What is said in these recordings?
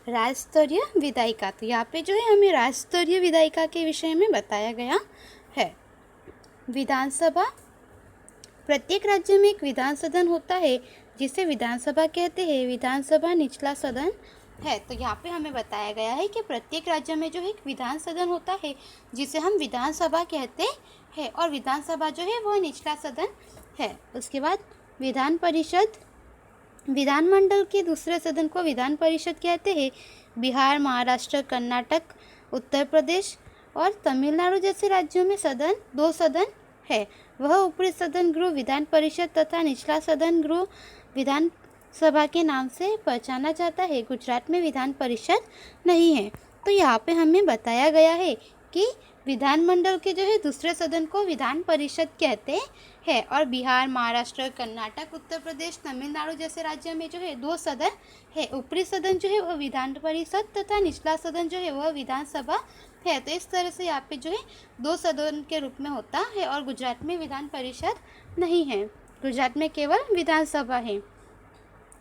राज्य स्तरीय विधायिका। तो यहाँ पे जो है हमें राज्य स्तरीय विधायिका के विषय में बताया गया है। विधानसभा, प्रत्येक राज्य में एक विधान सदन होता है जिसे विधानसभा कहते हैं। विधानसभा निचला सदन है। तो यहाँ पे हमें बताया गया है कि प्रत्येक राज्य में जो है एक विधान सदन होता है जिसे हम विधानसभा कहते हैं, और विधानसभा जो है वह निचला सदन है। उसके बाद विधान परिषद, विधानमंडल के दूसरे सदन को विधान परिषद कहते हैं। बिहार, महाराष्ट्र, कर्नाटक, उत्तर प्रदेश और तमिलनाडु जैसे राज्यों में दो सदन है। वह ऊपरी सदन गृह विधान परिषद तथा निचला सदन गृह विधान सभा के नाम से पहचाना जाता है। गुजरात में विधान परिषद नहीं है। तो यहाँ पे हमें बताया गया है कि विधानमंडल के जो है दूसरे सदन को विधान परिषद कहते हैं, और बिहार, महाराष्ट्र, कर्नाटक, उत्तर प्रदेश, तमिलनाडु जैसे राज्यों में जो है दो सदन है। ऊपरी सदन जो है वह विधान परिषद तथा निचला सदन जो है वह विधानसभा है। तो इस तरह से यहाँ पे जो है दो सदन के रूप में होता है, और गुजरात में विधान परिषद नहीं है। गुजरात में केवल विधानसभा है।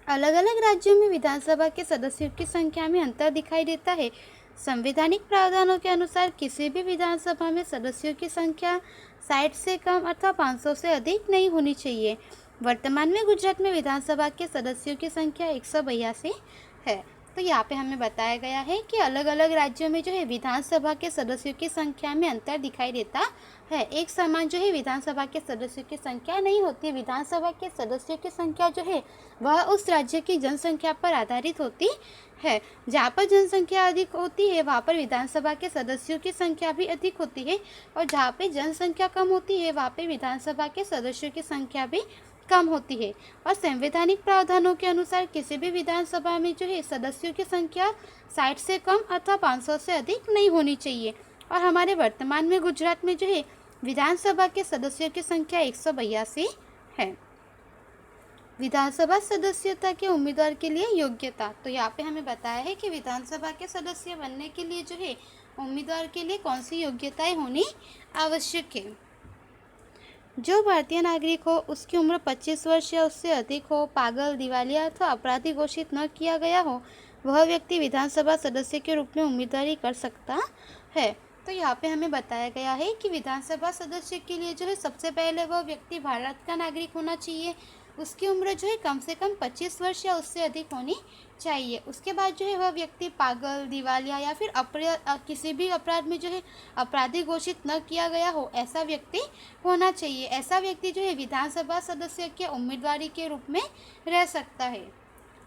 अलग अलग राज्यों में विधानसभा के सदस्यों की संख्या में अंतर दिखाई देता है। संवैधानिक प्रावधानों के अनुसार किसी भी विधानसभा में सदस्यों की संख्या 60 से कम अथवा 500 से अधिक नहीं होनी चाहिए। वर्तमान में गुजरात में विधानसभा के सदस्यों की संख्या 182 है। तो यहाँ पे हमें बताया गया है कि अलग अलग राज्यों में जो है विधानसभा के सदस्यों की संख्या में अंतर दिखाई देता है। एक समान जो है विधानसभा के सदस्यों की संख्या नहीं होती। विधानसभा के सदस्यों की संख्या जो है वह उस राज्य की जनसंख्या पर आधारित होती है। जहाँ पर जनसंख्या अधिक होती है वहाँ पर विधानसभा के सदस्यों की संख्या भी अधिक होती है, और जहाँ पे जनसंख्या कम होती है वहाँ पे विधानसभा के सदस्यों की संख्या भी कम होती है। और संवैधानिक प्रावधानों के अनुसार किसी भी विधानसभा में जो है सदस्यों की संख्या 60 से कम अथवा 500 से अधिक नहीं होनी चाहिए। और हमारे वर्तमान में गुजरात में जो है विधानसभा के सदस्यों की संख्या 182 है। विधानसभा सदस्यता के उम्मीदवार के लिए योग्यता। तो यहाँ पे हमें बताया है कि विधानसभा के सदस्य बनने के लिए जो है उम्मीदवार के लिए कौन सी योग्यताएं होनी आवश्यक है। जो भारतीय नागरिक हो, उसकी उम्र 25 वर्ष या उससे अधिक हो, पागल, दिवालिया अथवा अपराधी घोषित न किया गया हो, वह व्यक्ति विधानसभा सदस्य के रूप में उम्मीदवारी कर सकता है। तो यहाँ पे हमें बताया गया है कि विधानसभा सदस्य के लिए जो है सबसे पहले वह व्यक्ति भारत का नागरिक होना चाहिए। उसकी उम्र जो है कम से कम 25 वर्ष या उससे अधिक होनी चाहिए। उसके बाद जो है वह व्यक्ति पागल, दिवालिया या फिर किसी भी अपराध में जो है अपराधी घोषित न किया गया हो, ऐसा व्यक्ति होना चाहिए। ऐसा व्यक्ति जो है विधानसभा सदस्य के उम्मीदवारी के रूप में रह सकता है।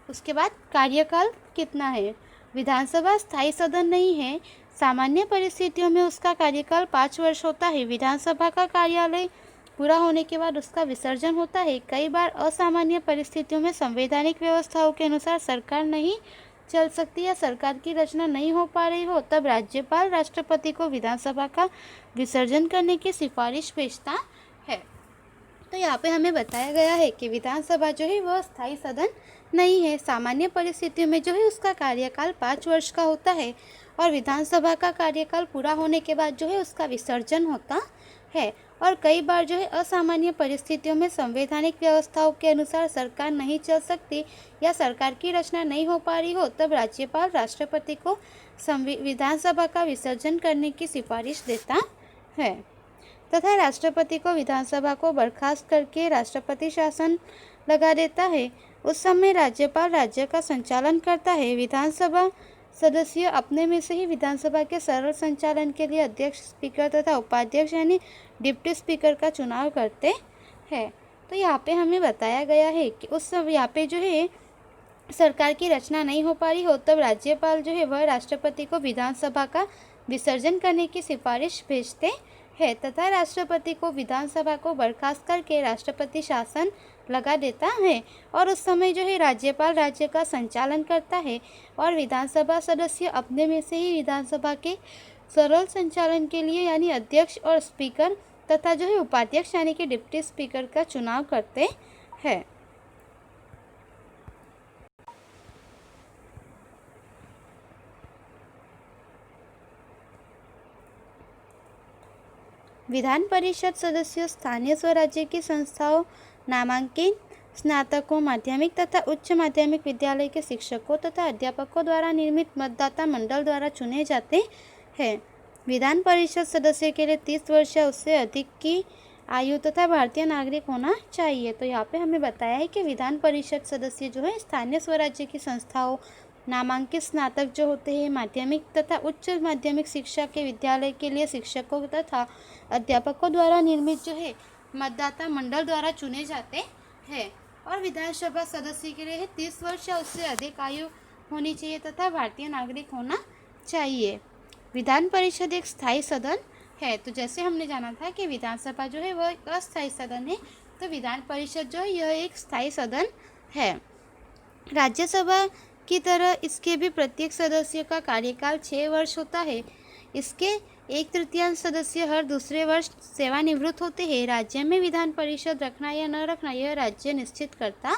उसके बाद कार्यकाल कितना है। विधानसभा स्थायी सदन नहीं है। सामान्य परिस्थितियों में उसका कार्यकाल 5 वर्ष होता है। विधानसभा का कार्यालय पूरा होने के बाद उसका विसर्जन होता है। कई बार असामान्य परिस्थितियों में संवैधानिक व्यवस्थाओं के अनुसार सरकार नहीं चल सकती या सरकार की रचना नहीं हो पा रही हो, तब राज्यपाल राष्ट्रपति को विधानसभा का विसर्जन करने की सिफारिश भेजता है। तो यहाँ पे हमें बताया गया है कि विधानसभा जो है वह स्थायी सदन नहीं है। सामान्य परिस्थितियों में जो है उसका कार्यकाल 5 वर्ष का होता है, और विधानसभा का कार्यकाल पूरा होने के बाद जो है उसका विसर्जन होता है। और कई बार जो है असामान्य परिस्थितियों में संवैधानिक व्यवस्थाओं के अनुसार सरकार नहीं चल सकती या सरकार की रचना नहीं हो पा रही हो, तब राज्यपाल राष्ट्रपति को विधानसभा का विसर्जन करने की सिफारिश देता है तथा राष्ट्रपति को विधानसभा को बर्खास्त करके राष्ट्रपति शासन लगा देता है। उस समय राज्यपाल राज्य का संचालन करता है। विधानसभा सदस्य अपने में से ही विधानसभा के सरल संचालन के लिए अध्यक्ष, स्पीकर तथा उपाध्यक्ष यानी डिप्टी स्पीकर का चुनाव करते हैं। तो यहाँ पे हमें बताया गया है कि उस समय यहाँ पे जो है सरकार की रचना नहीं हो पा रही हो, तब राज्यपाल जो है वह राष्ट्रपति को विधानसभा का विसर्जन करने की सिफारिश भेजते है तथा राष्ट्रपति को विधानसभा को बर्खास्त करके राष्ट्रपति शासन लगा देता है। और उस समय जो है राज्यपाल राज्य का संचालन करता है, और विधानसभा सदस्य अपने में से ही विधानसभा के सरल संचालन के लिए यानी अध्यक्ष और स्पीकर तथा जो है उपाध्यक्ष यानी कि डिप्टी स्पीकर का चुनाव करते हैं। विधान परिषद सदस्य स्थानीय स्वराज्य की संस्थाओं, नामांकन स्नातकों, माध्यमिक तथा उच्च माध्यमिक विद्यालय के शिक्षकों तथा अध्यापकों द्वारा निर्मित मतदाता मंडल द्वारा चुने जाते हैं। विधान परिषद सदस्य के लिए 30 वर्ष या उससे अधिक की आयु तथा भारतीय नागरिक होना चाहिए। तो यहाँ पे हमें बताया है कि विधान परिषद सदस्य जो है स्थानीय स्वराज्य की संस्थाओं, नामांकित स्नातक जो होते हैं, माध्यमिक तथा उच्च माध्यमिक शिक्षा के विद्यालय के लिए शिक्षकों तथा अध्यापकों द्वारा निर्मित जो है मतदाता मंडल द्वारा चुने जाते हैं। और विधानसभा सदस्य के लिए 30 वर्ष या उससे अधिक आयु होनी चाहिए तथा भारतीय नागरिक होना चाहिए। विधान परिषद एक स्थायी सदन है। तो जैसे हमने जाना था कि विधानसभा जो है वह एक अस्थायी सदन है, तो विधान परिषद जो है यह एक स्थायी सदन है। राज्यसभा की तरह इसके भी प्रत्येक सदस्य का कार्यकाल 6 वर्ष होता है। इसके 1/3 सदस्य हर दूसरे वर्ष सेवानिवृत्त होते हैं। राज्य में विधान परिषद रखना या न रखना यह राज्य निश्चित करता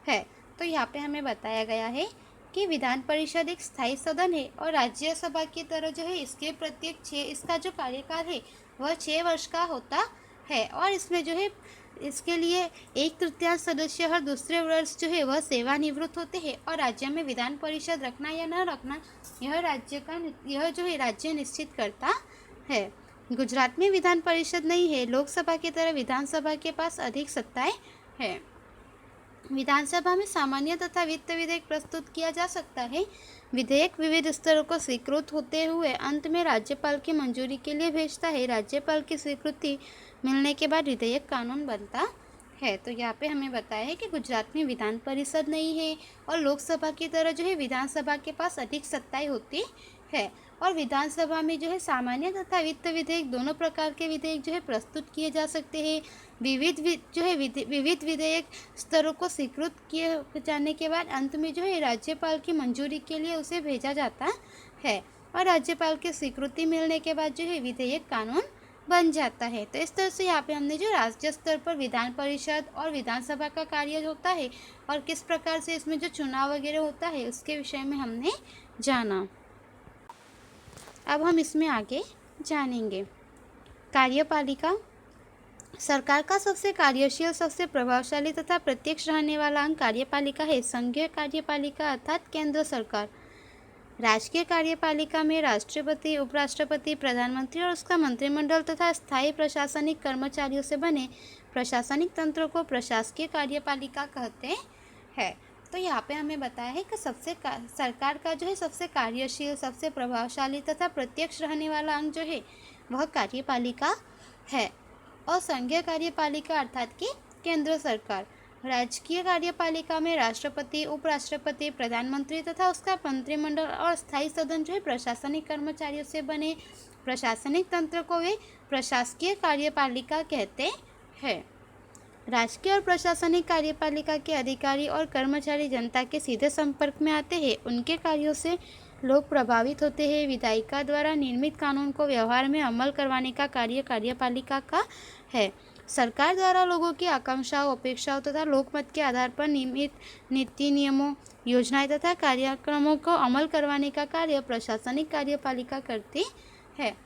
है। तो यहाँ पे हमें बताया गया है कि विधान परिषद एक स्थायी सदन है और राज्यसभा की तरह जो है इसके प्रत्येक 6 इसका जो कार्यकाल है वह 6 वर्ष का होता है। और इसमें जो है इसके लिए 1/3 सदस्य हर दूसरे वर्ष जो है वह सेवानिवृत्त होते हैं। और राज्य में विधान परिषद रखना या न रखना यह जो है राज्य निश्चित करता है। गुजरात में विधान परिषद नहीं है। लोकसभा की तरह विधानसभा के पास अधिक सत्ताएं हैं। विधानसभा में सामान्य तथा वित्त विधेयक प्रस्तुत किया जा सकता है। विधेयक विविध स्तरों को स्वीकृत होते हुए अंत में राज्यपाल की मंजूरी के लिए भेजता है। राज्यपाल की स्वीकृति मिलने के बाद विधेयक कानून बनता है। तो यहाँ पे हमें बताया है कि गुजरात में विधान परिषद नहीं है और लोकसभा की तरह जो है विधानसभा के पास अधिक सत्ताएं होती है। और विधानसभा में जो है सामान्य तथा वित्त विधेयक दोनों प्रकार के विधेयक जो है प्रस्तुत किए जा सकते हैं। विविध विधेयक स्तरों को स्वीकृत किए जाने के बाद अंत में जो है राज्यपाल की मंजूरी के लिए उसे भेजा जाता है। और राज्यपाल की स्वीकृति मिलने के बाद जो है विधेयक कानून बन जाता है। तो इस तरह से यहाँ पे हमने जो राज्य स्तर पर विधान परिषद और विधानसभा का कार्य होता है और किस प्रकार से इसमें जो चुनाव वगैरह होता है उसके विषय में हमने जाना। अब हम इसमें आगे जानेंगे। कार्यपालिका सरकार का सबसे कार्यशील, सबसे प्रभावशाली तथा प्रत्यक्ष रहने वाला अंग कार्यपालिका है। संघीय कार्यपालिका अर्थात केंद्र सरकार। राजकीय कार्यपालिका में राष्ट्रपति, उपराष्ट्रपति, प्रधानमंत्री और उसका मंत्रिमंडल तथा स्थायी प्रशासनिक कर्मचारियों से बने प्रशासनिक तंत्र को प्रशासकीय कार्यपालिका कहते हैं। तो यहाँ पे हमें बताया है कि सरकार का जो है सबसे कार्यशील, सबसे प्रभावशाली तथा प्रत्यक्ष रहने वाला अंग जो है वह कार्यपालिका है। और संघीय कार्यपालिका अर्थात कि केंद्र सरकार। राजकीय कार्यपालिका में राष्ट्रपति, उपराष्ट्रपति, प्रधानमंत्री तथा उसका मंत्रिमंडल और स्थायी सदन जो है प्रशासनिक कर्मचारियों से बने प्रशासनिक तंत्र को वे प्रशासकीय कार्यपालिका कहते हैं। राजकीय और प्रशासनिक कार्यपालिका के अधिकारी और कर्मचारी जनता के सीधे संपर्क में आते हैं। उनके कार्यों से लोग प्रभावित होते हैं। विधायिका द्वारा निर्मित कानून को व्यवहार में अमल करवाने का कार्य कार्यपालिका का है। सरकार द्वारा लोगों की आकांक्षाओं, अपेक्षाओं तथा लोकमत के आधार पर निर्मित नीति, नियमों, योजनाएं तथा कार्यक्रमों को अमल करवाने का कार्य प्रशासनिक कार्यपालिका करती है।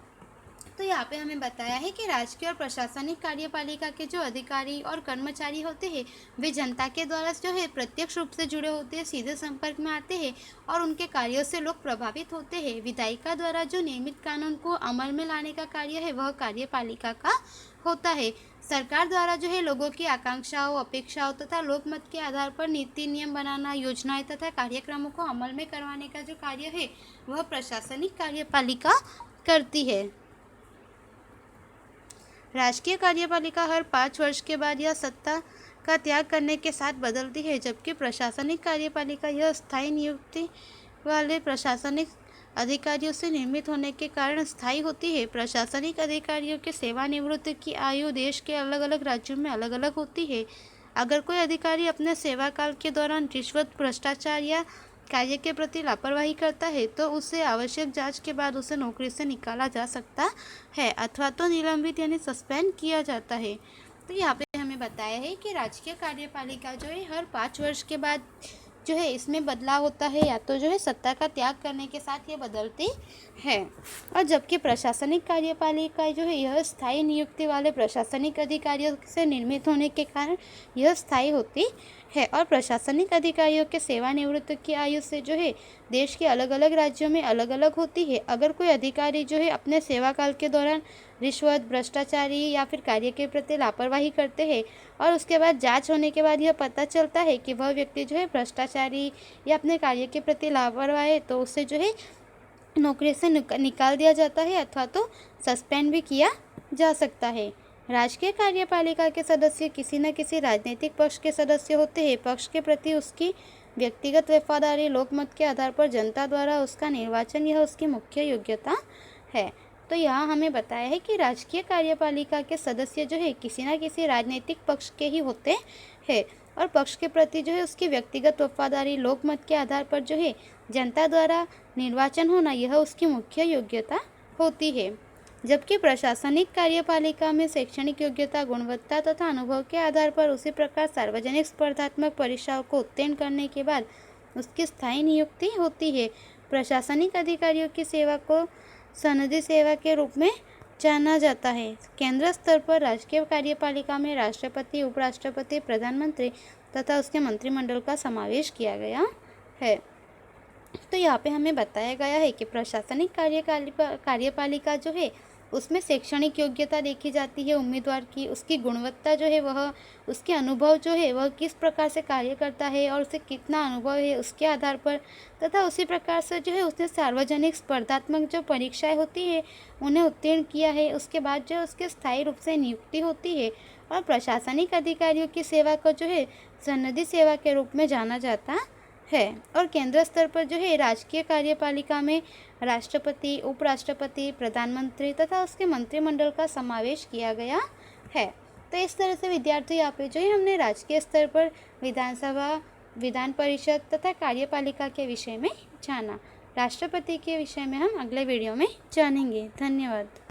तो यहाँ पे हमें बताया है कि राजकीय और प्रशासनिक कार्यपालिका के जो अधिकारी और कर्मचारी होते हैं वे जनता के द्वारा जो है प्रत्यक्ष रूप से जुड़े होते हैं, सीधे संपर्क में आते हैं और उनके कार्यों से लोग प्रभावित होते हैं। विधायिका द्वारा जो नियमित कानून को अमल में लाने का कार्य है वह कार्यपालिका का होता है। सरकार द्वारा जो है लोगों की आकांक्षाओं, अपेक्षाओं तथा लोकमत के आधार पर नीति, नियम बनाना, योजनाएं तथा कार्यक्रमों को अमल में करवाने का जो कार्य है वह प्रशासनिक कार्यपालिका करती है। राजकीय कार्यपालिका हर 5 वर्ष के बाद यह सत्ता का त्याग करने के साथ बदलती है, जबकि प्रशासनिक कार्यपालिका यह स्थायी नियुक्ति वाले प्रशासनिक अधिकारियों से निर्मित होने के कारण स्थायी होती है। प्रशासनिक अधिकारियों के सेवानिवृत्ति की आयु देश के अलग अलग राज्यों में अलग अलग होती है। अगर कोई अधिकारी अपने सेवाकाल के दौरान रिश्वत, भ्रष्टाचार या कार्य के प्रति लापरवाही करता है तो उसे आवश्यक जांच के बाद उसे नौकरी से निकाला जा सकता है अथवा तो निलंबित यानी सस्पेंड किया जाता है। तो यहाँ पे हमें बताया है कि राजकीय कार्यपालिका जो है हर 5 वर्ष के बाद जो है इसमें बदलाव होता है, या तो जो है सत्ता का त्याग करने के साथ ये बदलती है। और जबकि प्रशासनिक कार्यपालिका जो है यह स्थायी नियुक्ति वाले प्रशासनिक अधिकारियों से निर्मित होने के कारण यह स्थायी होती है। और प्रशासनिक अधिकारियों के सेवानिवृत्त की आयु से जो है देश के अलग अलग राज्यों में अलग अलग होती है। अगर कोई अधिकारी जो है अपने सेवा काल के दौरान रिश्वत, भ्रष्टाचारी या फिर कार्य के प्रति लापरवाही करते हैं और उसके बाद जांच होने के बाद यह पता चलता है कि वह व्यक्ति जो है भ्रष्टाचारी या अपने कार्य के प्रति लापरवाह है, तो उससे जो है नौकरी से निकाल दिया जाता है अथवा तो सस्पेंड भी किया जा सकता है। राजकीय कार्यपालिका के सदस्य किसी न किसी राजनीतिक पक्ष के सदस्य होते हैं। पक्ष के प्रति उसकी व्यक्तिगत वफादारी, लोकमत के आधार पर जनता द्वारा उसका निर्वाचन, यह उसकी मुख्य योग्यता है। तो यहाँ हमें बताया है कि राजकीय कार्यपालिका के सदस्य जो है किसी न किसी राजनीतिक पक्ष के ही होते हैं और पक्ष के प्रति जो है उसकी व्यक्तिगत वफादारी, लोकमत के आधार पर जो है जनता द्वारा निर्वाचन होना, यह उसकी मुख्य योग्यता होती है। जबकि प्रशासनिक कार्यपालिका में शैक्षणिक योग्यता, गुणवत्ता तथा अनुभव के आधार पर उसी प्रकार सार्वजनिक स्पर्धात्मक परीक्षाओं को उत्तीर्ण करने के बाद उसकी स्थायी नियुक्ति होती है। प्रशासनिक अधिकारियों की सेवा को सनदी सेवा के रूप में जाना जाता है। केंद्र स्तर पर राजकीय कार्यपालिका में राष्ट्रपति, उपराष्ट्रपति, प्रधानमंत्री तथा उसके मंत्रिमंडल का समावेश किया गया है। तो यहाँ पे हमें बताया गया है कि प्रशासनिक कार्यपालिका जो है उसमें शैक्षणिक योग्यता देखी जाती है उम्मीदवार की, उसकी गुणवत्ता जो है वह, उसके अनुभव जो है वह किस प्रकार से कार्य करता है और उसे कितना अनुभव है उसके आधार पर, तथा उसी प्रकार से जो है उसने सार्वजनिक स्पर्धात्मक जो परीक्षाएं होती है उन्हें उत्तीर्ण किया है। उसके बाद जो उसके स्थायी रूप से नियुक्ति होती है। और प्रशासनिक अधिकारियों की सेवा को जो है सनदी सेवा के रूप में जाना जाता है। और केंद्र स्तर पर जो है राजकीय कार्यपालिका में राष्ट्रपति, उपराष्ट्रपति, प्रधानमंत्री तथा उसके मंत्रिमंडल का समावेश किया गया है। तो इस तरह से विद्यार्थी यहाँ पे जो है हमने राजकीय स्तर पर विधानसभा, विधान परिषद तथा कार्यपालिका के विषय में जाना। राष्ट्रपति के विषय में हम अगले वीडियो में जानेंगे। धन्यवाद।